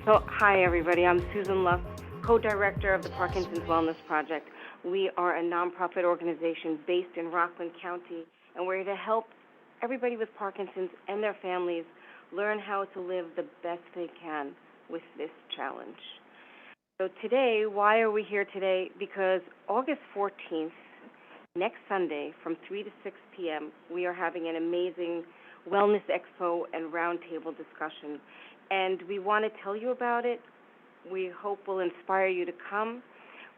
So, hi everybody. I'm Susan Luff, co-director of the Parkinson's Wellness Project. We are a nonprofit organization based in Rockland County, and we're here to help everybody with Parkinson's and their families learn how to live the best they can with this challenge. So today, why are we here today? Because August 14th, next Sunday, from 3 to 6 p.m., we are having an amazing Wellness Expo and roundtable discussion. And we want to tell you about it. We hope will inspire you to come.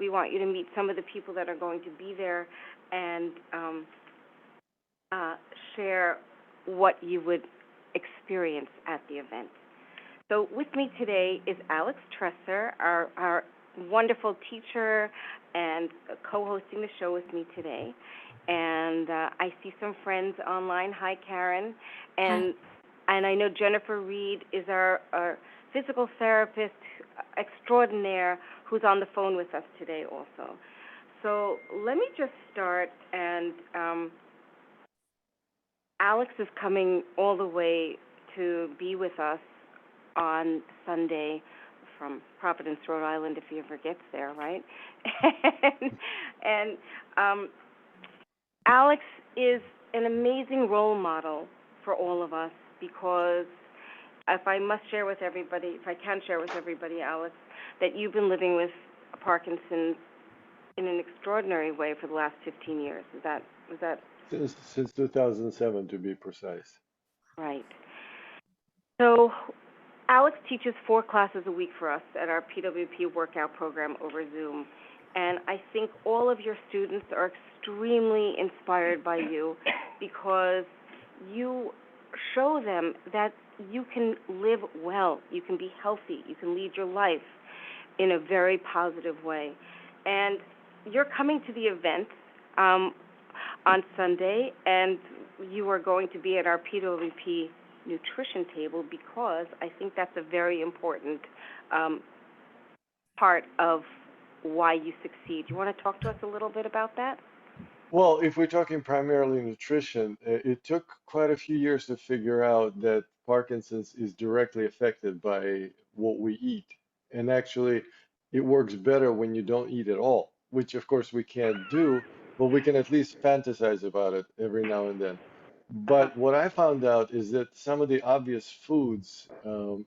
We want you to meet some of the people that are going to be there and share what you would experience at the event. So with me today is Alex Tressor, our wonderful teacher and co-hosting the show with me today. And I see some friends online. Hi, Karen. And I know Jennifer Reed is our physical therapist extraordinaire who's on the phone with us today also. So let me just start, and Alex is coming all the way to be with us on Sunday from Providence, Rhode Island, if he ever gets there, right? and Alex is an amazing role model for all of us because if I must share with everybody, if I can share with everybody, Alex, that you've been living with Parkinson's in an extraordinary way for the last 15 years. Is that Since 2007, to be precise. right? So Alex teaches 4 classes a week for us at our PWP workout program over Zoom. And I think all of your students are extremely inspired by you because you show them that you can live well, you can be healthy, you can lead your life in a very positive way. And you're coming to the event on Sunday, and you are going to be at our PWP nutrition table because I think that's a very important part of why you succeed. You want to talk to us a little bit about that? Well, if we're talking primarily nutrition, it took quite a few years to figure out that Parkinson's is directly affected by what we eat. And actually, it works better when you don't eat at all, which of course we can't do, but we can at least fantasize about it every now and then. Uh-huh. But what I found out is that some of the obvious foods,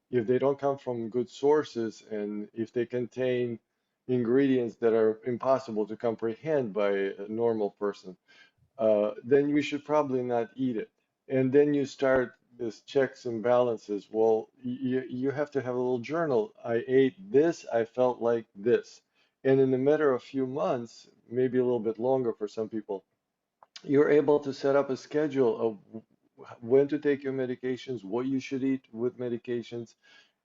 if they don't come from good sources and if they contain ingredients that are impossible to comprehend by a normal person, then we should probably not eat it. And then you start this checks and balances. Well, you have to have a little journal. I ate this, I felt like this. And in a matter of few months, maybe a little bit longer for some people, you're able to set up a schedule of when to take your medications, what you should eat with medications.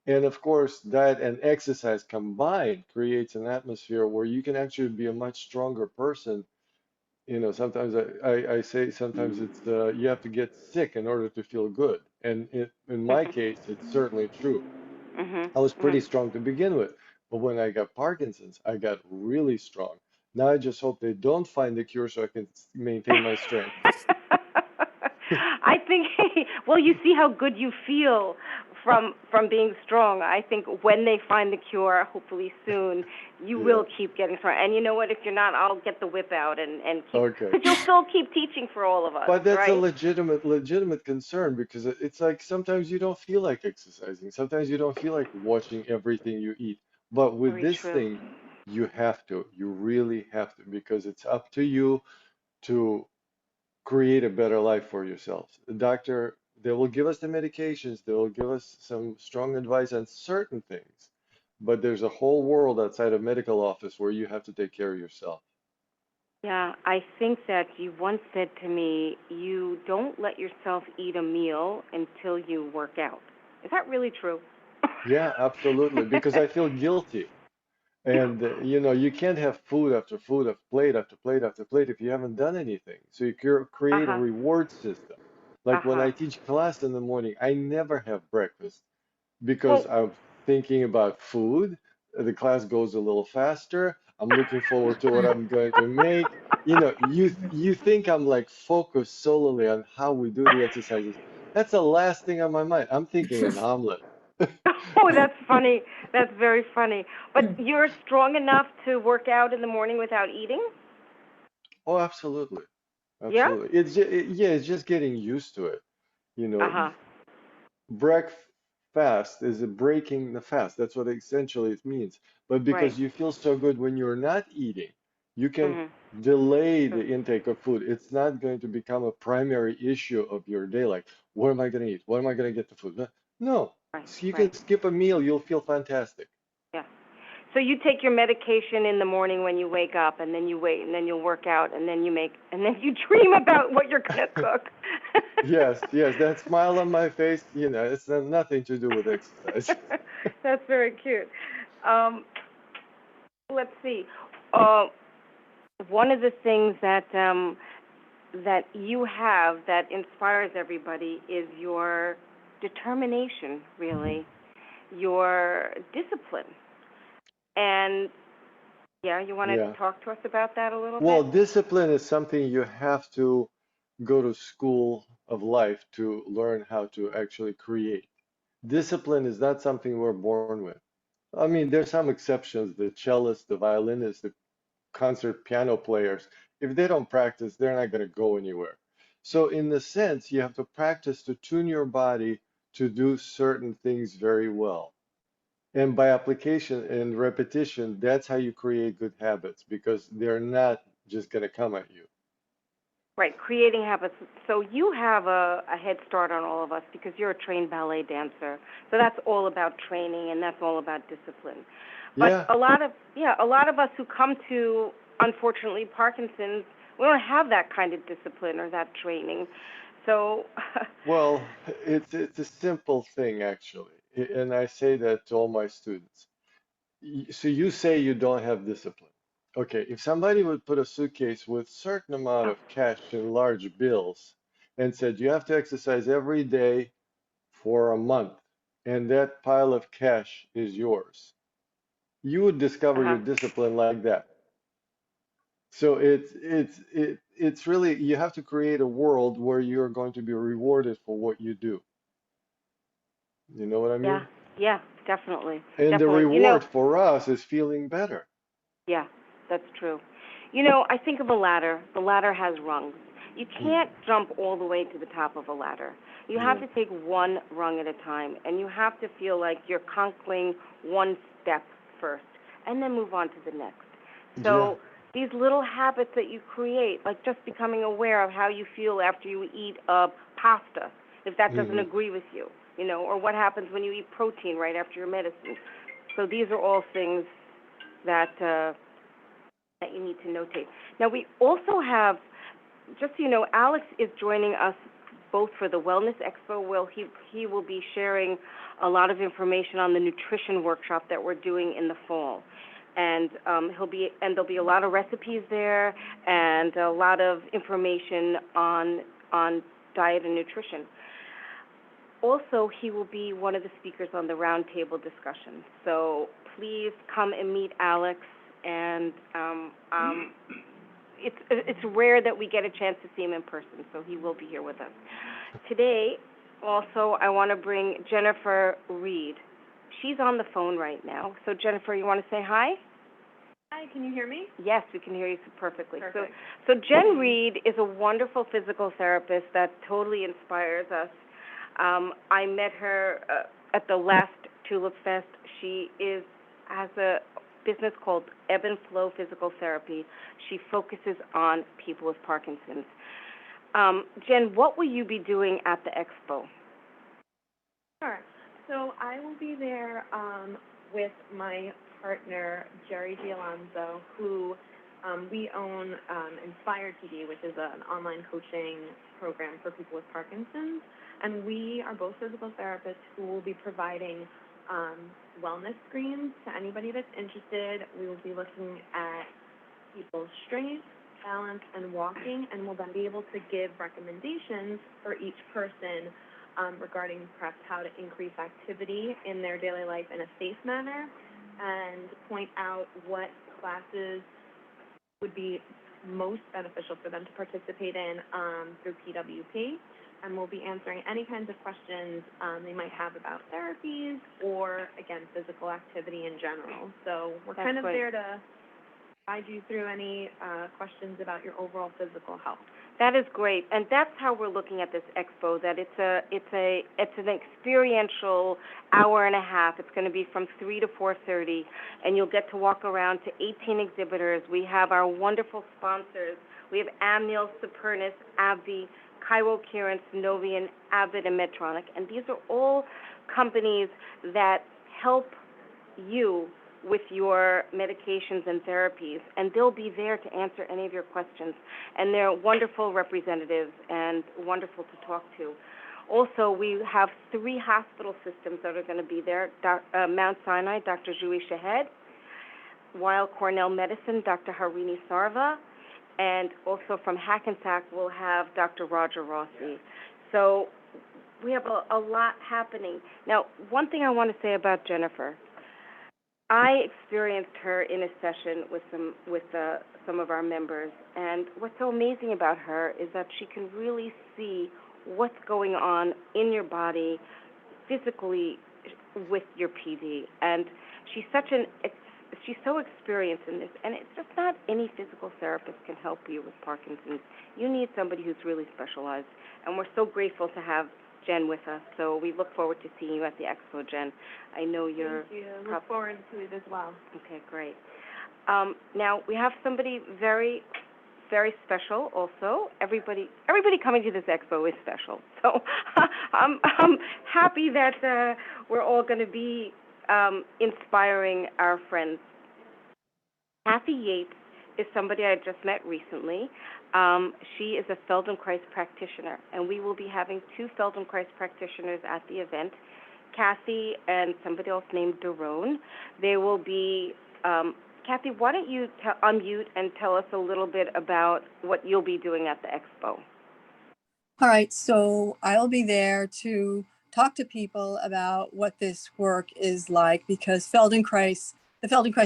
And of course, that and exercise combined creates an atmosphere where you can actually be a much stronger person. Sometimes I say sometimes it's you have to get sick in order to feel good. And in my case, it's certainly true. Mhm. I was pretty Mhm. strong to begin with, but when I got Parkinson's, I got really strong. Now I just hope they don't find the cure so I can maintain my strength. I think well you see how good you feel from being strong. I think when they find the cure, hopefully soon, you Yeah. will keep getting strong. And you know what, if you're not, I'll get the whip out and keep Okay. cuz you'll still keep teaching for all of us, But that's a right? legitimate concern because it's like sometimes you don't feel like exercising. Sometimes you don't feel like watching everything you eat. But with Very this true. thing, you have to. You really have to because it's up to you to create a better life for yourselves. The doctor, they will give us the medications, they will give us some strong advice on certain things, but there's a whole world outside of medical office where you have to take care of yourself. Yeah, I think that you once said to me, you don't let yourself eat a meal until you work out. Is that really true? Yeah, absolutely, because I feel guilty. And you can't have food after food, after plate after plate after plate if you haven't done anything. So you create a Uh-huh. reward system. Like when Uh-huh. I teach class in the morning, I never have breakfast because Well, I'm thinking about food. The class goes a little faster. I'm looking forward to what I'm going to make. You think I'm like focused solely on how we do the exercises. That's the last thing on my mind. I'm thinking an omelet. Oh, that's funny. That's very funny. But you're strong enough to work out in the morning without eating? Oh, absolutely. Yeah? Absolutely. Yeah, it's just getting used to it. You know, Uh-huh. breakfast is a breaking the fast. That's what essentially it means. But Right. because you feel so good when you're not eating, you can Mhm. delay the intake of food. It's not going to become a primary issue of your day. Like, what am I going to eat? What am I going to get the food? No, Right. you can Right. skip a meal. You'll feel fantastic. Yeah. So you take your medication in the morning when you wake up, and then you wait, and then you'll work out, and then and then you dream about what you're gonna cook. Yes, yes, that smile on my face, it's nothing to do with exercise. That's very cute. Um, let's see. Uh, One of the things that you have that inspires everybody is your determination, really, your discipline. And yeah, you want to Yeah. talk to us about that a little Well, bit? discipline is something you have to go to school of life to learn how to actually create. Discipline is not something we're born with. I mean, there's some exceptions, the cellists, the violinists, the concert piano players. If they don't practice, they're not going to go anywhere. So, in the sense, you have to practice to tune your body to do certain things very well. And by application and repetition, that's how you create good habits because they're not just going to come at you. Right, creating habits. So you have a head start on all of us because you're a trained ballet dancer. So that's all about training and that's all about discipline. But Yeah, a lot of us who come to unfortunately Parkinson's, we don't have that kind of discipline or that training. So well, it's a simple thing actually. And I say that to all my students. So you say you don't have discipline. Okay, if somebody would put a suitcase with certain amount of cash and large bills and said you have to exercise every day for a month, and that pile of cash is yours, you would discover uh-huh. your discipline like that. So it's really you have to create a world where you're going to be rewarded for what you do. You know what I Yeah, mean? yeah, definitely. And the Definitely. You know, reward for us is feeling better. yeah, that's true. You know, I think of a ladder. The ladder has rungs. You Mhm. can't jump all the way to the top of a ladder. You have Yeah. to take one rung at a time, and you have to feel like you're conquering one step first, and then move on to the next. Yeah. So these little habits that you create, like just becoming aware of how you feel after you eat pasta, if that doesn't Hmm. agree with you, or what happens when you eat protein right after your medicine. So these are all things that that you need to notate. Now we also have, just so you know, Alex is joining us both for the Wellness Expo. Well, he will be sharing a lot of information on the nutrition workshop that we're doing in the fall, and there'll be a lot of recipes there and a lot of information on diet and nutrition. Also, he will be one of the speakers on the roundtable discussion. So please come and meet Alex. And it's rare that we get a chance to see him in person, so he will be here with us today. Also, I want to bring Jennifer Reed. She's on the phone right now. So Jennifer, you want to say hi? Hi, can you hear me? Yes, we can hear you perfectly. Perfect. So Jen Reed is a wonderful physical therapist that totally inspires us. I met her at the last Tulip Fest. She has a business called Ebb and Flow Physical Therapy. She focuses on people with Parkinson's. Jen, what will you be doing at the expo? Sure. So I will be there with my partner, Jerry D'Alonzo, who we own Inspire TD, which is an online coaching program for people with Parkinson's. And we are both physical therapists who will be providing wellness screens to anybody that's interested. We will be looking at people's strength, balance, and walking, and we'll then be able to give recommendations for each person regarding perhaps how to increase activity in their daily life in a safe manner, and point out what classes would be most beneficial for them to participate in through PWP. and we'll be answering any kinds of questions they might have about therapies or, again, physical activity in general. So we're kind of there to guide you through any questions about your overall physical health. That is great, and that's how we're looking at this expo. That it's an experiential hour and a half. It's going to be from 3 to 4:30, and you'll get to walk around to 18 exhibitors. We have our wonderful sponsors. We have Amneal, Supernus, AbbVie, Chirocoherence, Novian, Abbott, and Medtronic, and these are all companies that help you with your medications and therapies, and they'll be there to answer any of your questions. And they're wonderful representatives and wonderful to talk to. Also, we have 3 hospital systems that are going to be there. Mount Sinai, Dr. Julie Shahed, Weill Cornell Medicine, Dr. Harini Sarva, and also from Hackensack, we'll have Dr. Roger Rossi. So we have a lot happening. Now, one thing I want to say about Jennifer, I experienced her in a session with some of our members, and what's so amazing about her is that she can really see what's going on in your body physically with your PD, and she's so experienced in this, and it's just not any physical therapist can help you with Parkinson's. You need somebody who's really specialized, and we're so grateful to have Jen with us. So we look forward to seeing you at the expo, Jen. I know you're... Thank you. Look forward to it as well. Okay, great. Now, we have somebody very, very special also. Everybody coming to this expo is special. So I'm happy that we're all going to be inspiring our friends. Kathy Yates is somebody I just met recently. She is a Feldenkrais practitioner, and we will be having 2 Feldenkrais practitioners at the event, Kathy and somebody else named Daron. They will be, Kathy, why don't you unmute and tell us a little bit about what you'll be doing at the expo? All right, so I'll be there to talk to people about what this work is like, because the Feldenkrais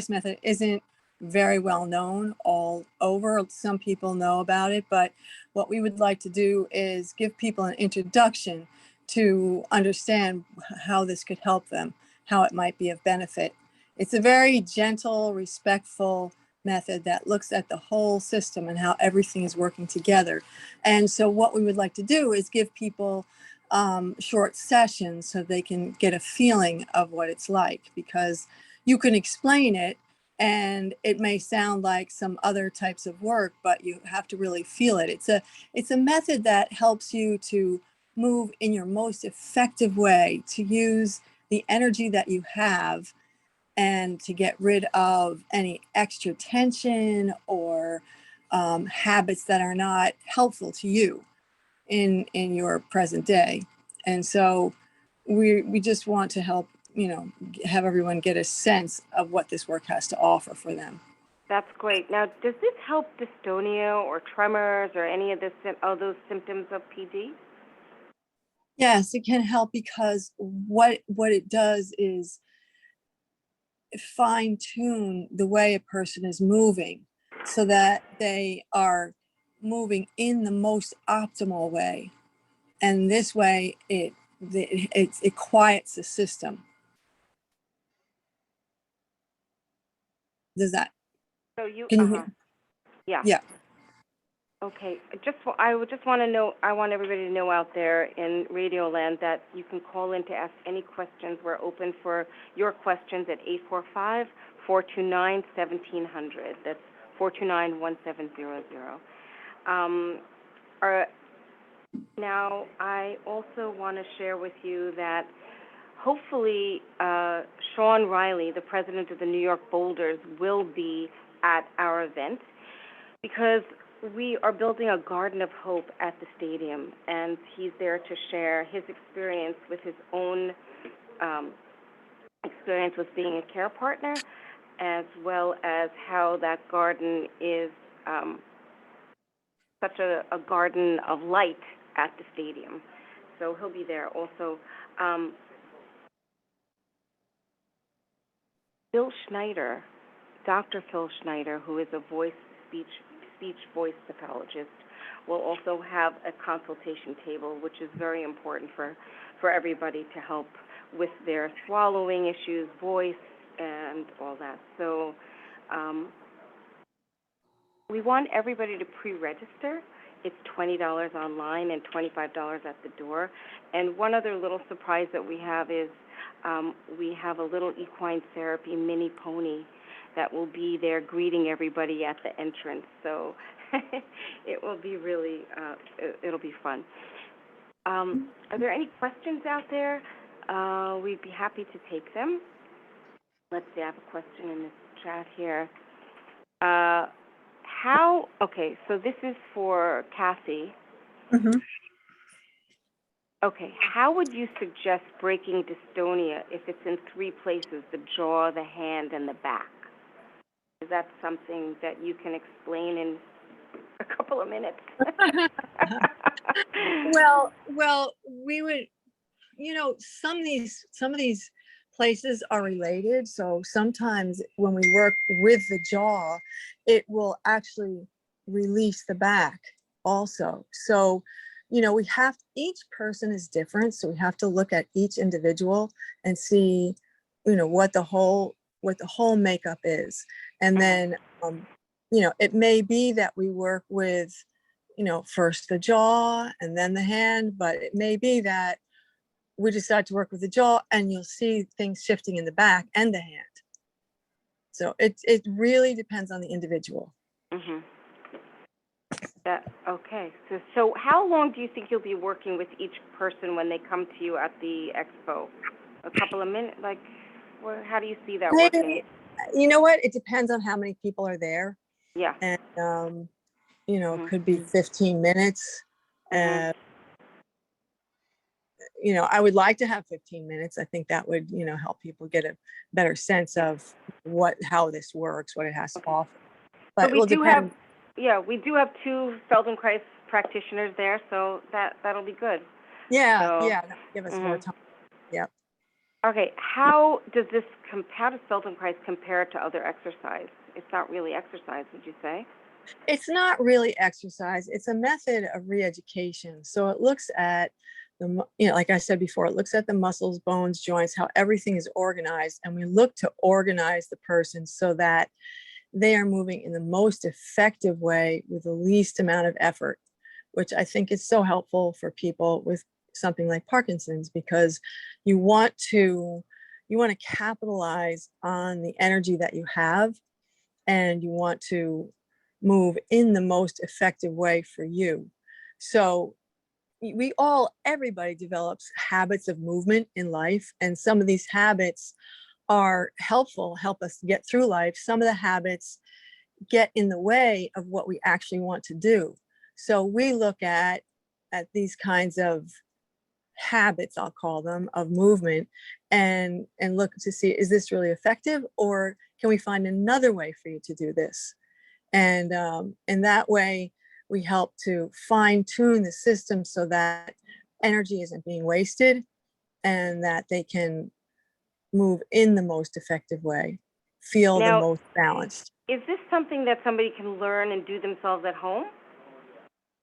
method isn't very well known all over. Some people know about it, but what we would like to do is give people an introduction to understand how this could help them, how it might be of benefit. It's a very gentle, respectful method that looks at the whole system and how everything is working together. And so what we would like to do is give people short sessions so they can get a feeling of what it's like, because you can explain it and it may sound like some other types of work, but you have to really feel it. It's a method that helps you to move in your most effective way, to use the energy that you have and to get rid of any extra tension or habits that are not helpful to you in your present day. And so we just want to help, have everyone get a sense of what this work has to offer for them. That's great. Now, does this help dystonia or tremors or any of those symptoms of PD? Yes, it can help, because what it does is fine tune the way a person is moving so that they are moving in the most optimal way. And this way it quiets the system. Does that? So you, can you hear? Yeah. Yeah. Okay. I would just want to know. I want everybody to know out there in Radio Land that you can call in to ask any questions. We're open for your questions at 845-429-1700. That's 429-1700. Now, I also want to share with you that hopefully Sean Riley, the president of the New York Boulders, will be at our event, because we are building a garden of hope at the stadium, and he's there to share his experience with his own experience with being a care partner, as well as how that garden is such a garden of light at the stadium. So he'll be there also. Phil Schneider, Dr. Phil Schneider, who is a speech voice pathologist, we'll also have a consultation table, which is very important for everybody to help with their swallowing issues, voice, and all that. So we want everybody to pre-register. It's $20 online and $25 at the door. And one other little surprise that we have is we have a little equine therapy mini pony that will be there greeting everybody at the entrance. So it will be really, it'll be fun. Are there any questions out there? We'd be happy to take them. Let's see, I have a question in this chat here. Okay, so this is for Kathy. Mhm. Okay, how would you suggest breaking dystonia if it's in 3 places, the jaw, the hand, and the back? Is that something that you can explain in a couple of minutes? Well, we would, some of these places are related. So sometimes when we work with the jaw, it will actually release the back also. So, each person is different. So we have to look at each individual and see, what the whole makeup is. And then, it may be that we work with, first the jaw and then the hand, but it may be that we decide to work with the jaw and you'll see things shifting in the back and the hand. So it really depends on the individual. Mm-hmm. Okay. So how long do you think you'll be working with each person when they come to you at the expo? A couple of minutes? How do you see that working? You know what? It depends on how many people are there. Yeah. And, Mm-hmm. it could be 15 minutes. Mm-hmm. I would like to have 15 minutes. I think that would, help people get a better sense of how this works, what it has to offer. But so we do have 2 Feldenkrais practitioners there, so that'll be good. Yeah, so, that'll give us more time. Yep. Okay, how does Feldenkrais compare to other exercise? It's not really exercise, would you say? It's not really exercise. It's a method of re-education. So it looks at like I said before, it looks at the muscles, bones, joints, how everything is organized. And we look to organize the person so that they are moving in the most effective way with the least amount of effort, which I think is so helpful for people with something like Parkinson's, because you want to capitalize on the energy that you have, and you want to move in the most effective way for you. So everybody develops habits of movement in life, and some of these habits are help us get through life. Some of the habits get in the way of what we actually want to do. So we look at these kinds of habits, I'll call them, of movement, and look to see, is this really effective, or can we find another way for you to do this? And in that way, we help to fine tune the system so that energy isn't being wasted and that they can move in the most effective way, feel the most balanced. Is this something that somebody can learn and do themselves at home?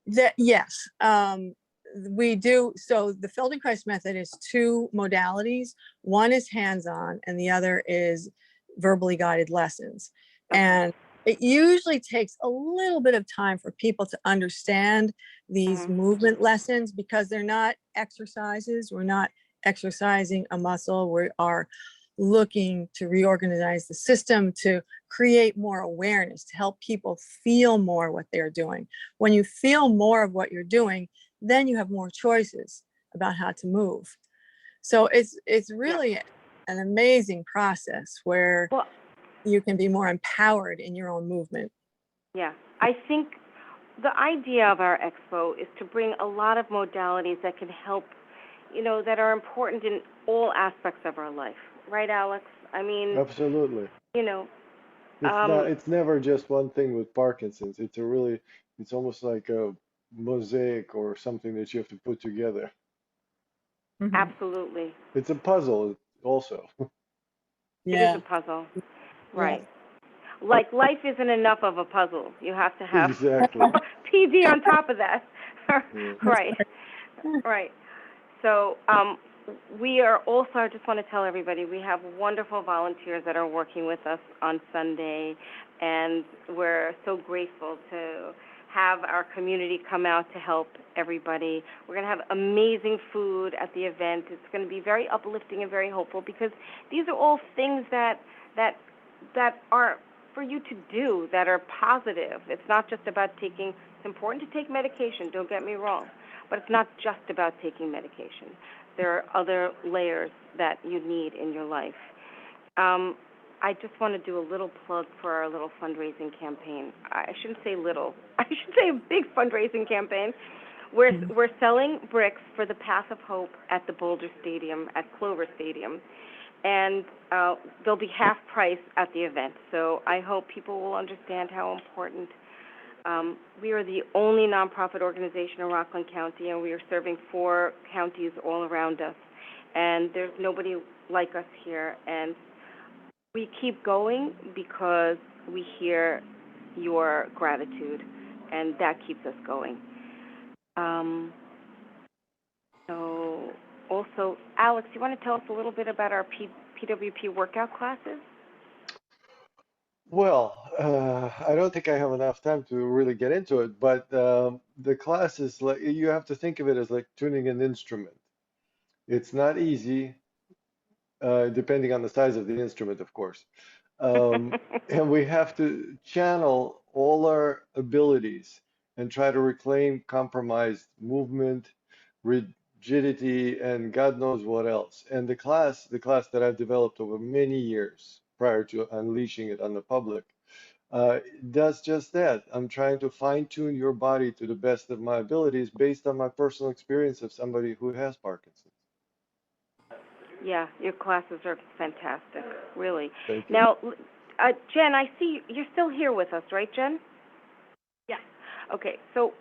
Yes, we do. So the Feldenkrais method is 2 modalities. One is hands-on and the other is verbally guided lessons. Okay. And it usually takes a little bit of time for people to understand these movement lessons, because they're not exercises. We're not exercising a muscle. We are looking to reorganize the system, to create more awareness, to help people feel more what they're doing. When you feel more of what you're doing, then you have more choices about how to move. So it's really an amazing process where you can be more empowered in your own movement. Yeah, I think the idea of our expo is to bring a lot of modalities that can help, that are important in all aspects of our life. Right, Alex? I mean, Absolutely. It's never just one thing with Parkinson's. It's almost like a mosaic or something that you have to put together. Mm-hmm. Absolutely. It's a puzzle also. It is a puzzle. Right. Like, life isn't enough of a puzzle. You have to have Exactly. PD on top of that. Yeah. Right, right. So we are also, I just want to tell everybody, we have wonderful volunteers that are working with us on Sunday, and we're so grateful to have our community come out to help everybody. We're going to have amazing food at the event. It's going to be very uplifting and very hopeful, because these are all things that are for you to do, that are positive. It's not just about taking, it's important to take medication, don't get me wrong, but it's not just about taking medication. There are other layers that you need in your life. I just want to do a little plug for our little fundraising campaign. I shouldn't say little. I should say a big fundraising campaign. We're selling bricks for the Path of Hope at the Boulder Stadium, at Clover Stadium, and they'll be half price at the event. So I hope people will understand how important. We are the only nonprofit organization in Rockland County, and we are serving 4 counties all around us. And there's nobody like us here. And we keep going because we hear your gratitude, and that keeps us going. So also, Alex, you want to tell us a little bit about our PWP workout classes? Well, I don't think I have enough time to really get into it, but the class is like, you have to think of it as like tuning an instrument. It's not easy, depending on the size of the instrument, of course. And we have to channel all our abilities and try to reclaim compromised movement, rigidity, and God knows what else. And the class that I've developed over many years prior to unleashing it on the public, does just that. I'm trying to fine-tune your body to the best of my abilities based on my personal experience of somebody who has Parkinson's. Yeah, your classes are fantastic, really. Thank you. Now, Jen, I see you're still here with us, right, Jen? Yes. Okay, so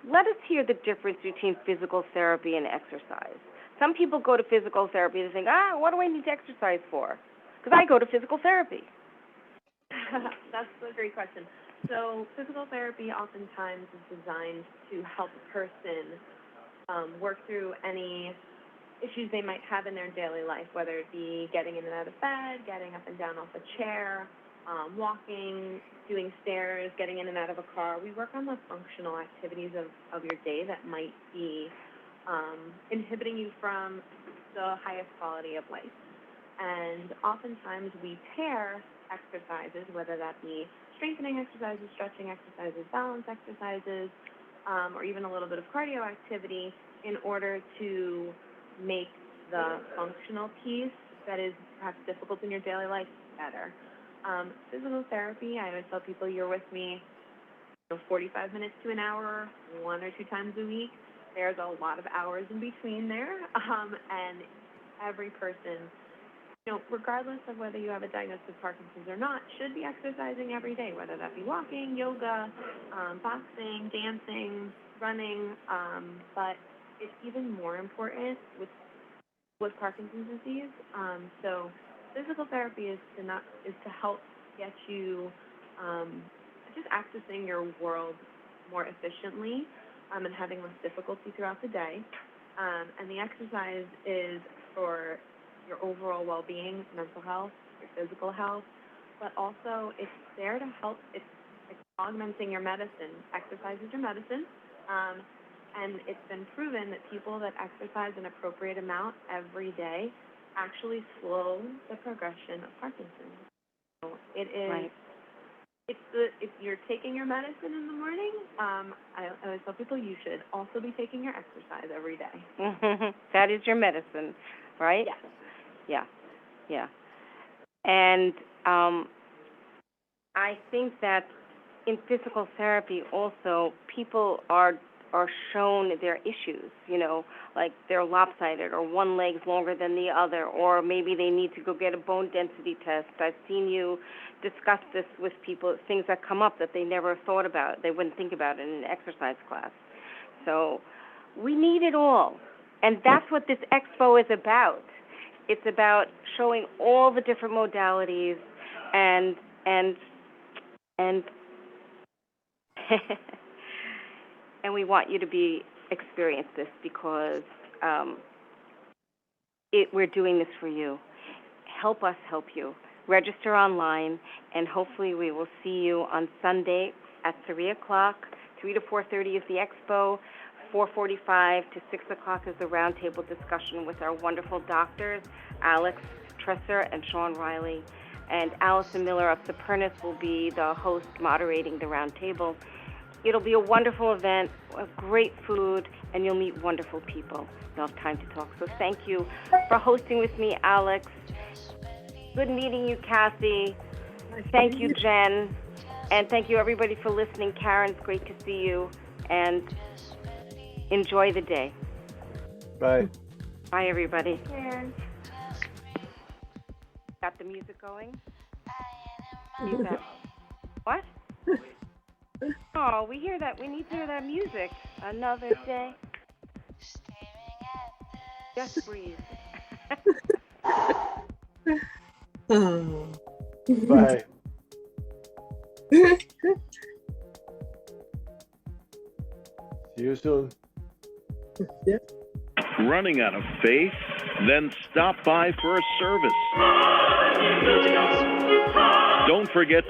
let us hear the difference between physical therapy and exercise. Some people go to physical therapy and think, what do I need to exercise for? Because I go to physical therapy. That's a great question. So physical therapy oftentimes is designed to help a person work through any issues they might have in their daily life, whether it be getting in and out of bed, getting up and down off a chair, walking, doing stairs, getting in and out of a car. We work on the functional activities of your day that might be inhibiting you from the highest quality of life. And oftentimes we pair exercises, whether that be strengthening exercises, stretching exercises, balance exercises, or even a little bit of cardio activity, in order to make the functional piece that is perhaps difficult in your daily life better. Physical therapy, I always tell people, you're with me 45 minutes to an hour, 1 or 2 times a week. There's a lot of hours in between there, and every person, regardless of whether you have a diagnosis of Parkinson's or not, should be exercising every day, whether that be walking, yoga, boxing, dancing, running, but it's even more important with Parkinson's disease. So physical therapy is to help get you just accessing your world more efficiently and having less difficulty throughout the day. And the exercise is for your overall well-being, mental health, your physical health, but also it's there to help, it's augmenting your medicine. Exercise is your medicine, and it's been proven that people that exercise an appropriate amount every day actually slow the progression of Parkinson's. So it is, right. If you're taking your medicine in the morning, I always tell people you should also be taking your exercise every day. That is your medicine, right? Yes. Yeah. And I think that in physical therapy also, people are shown their issues, like they're lopsided, or one leg's longer than the other, or maybe they need to go get a bone density test. I've seen you discuss this with people, things that come up that they never thought about, they wouldn't think about in an exercise class. So we need it all, and that's what this expo is about. It's about showing all the different modalities and And and we want you to experience this because we're doing this for you. Help us help you. Register online, and hopefully we will see you on Sunday at 3 o'clock. 3 to 4:30 is the expo. 4:45 to 6 o'clock is the roundtable discussion with our wonderful doctors, Alex Tressor and Sean Riley. And Allison Miller of Supernus will be the host moderating the roundtable. It'll be a wonderful event, great food, and you'll meet wonderful people. You'll have time to talk. So thank you for hosting with me, Alex. Good meeting you, Kathy. Thank you, Jen. And thank you, everybody, for listening. Karen, it's great to see you. And enjoy the day. Bye. Bye, everybody. And Got the music going? What? Oh, we hear that. We need to hear that music. Another day. Just breathe. Bye. See you soon. Running out of faith? Then stop by for a service. Don't forget to